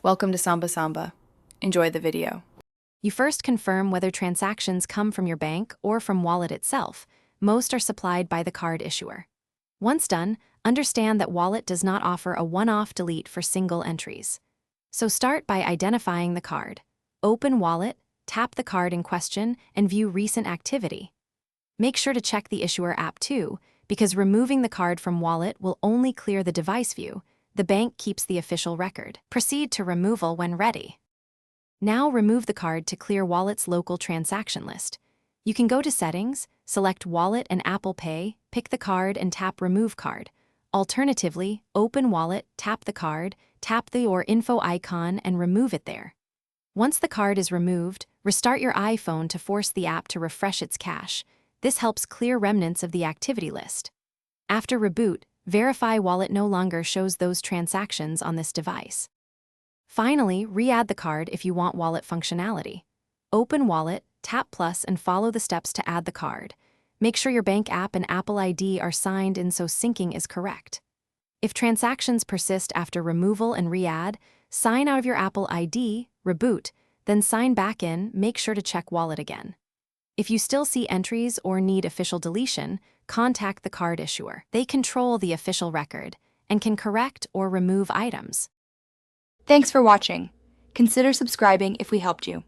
Welcome to Samba Samba. Enjoy the video. You first confirm whether transactions come from your bank or from wallet itself. Most are supplied by the card issuer. Once done, understand that wallet does not offer a one-off delete for single entries. So start by identifying the card. Open wallet, tap the card in question, and view recent activity. Make sure to check the issuer app too, because removing the card from wallet will only clear the device view. The bank keeps the official record. Proceed to removal when ready. Now remove the card to clear wallet's local transaction list. You can go to Settings, select Wallet and Apple Pay, pick the card and tap Remove Card. Alternatively, open Wallet, tap the card, tap the or info icon and remove it there. Once the card is removed, restart your iPhone to force the app to refresh its cache. This helps clear remnants of the activity list. After reboot, verify wallet no longer shows those transactions on this device. Finally, re-add the card if you want wallet functionality. Open Wallet, tap plus and follow the steps to add the card. Make sure your bank app and Apple ID are signed in so syncing is correct. If transactions persist after removal and re-add, sign out of your Apple ID, reboot, then sign back in, make sure to check wallet again. If you still see entries or need official deletion, contact the card issuer. They control the official record and can correct or remove items. Thanks for watching. Consider subscribing if we helped you.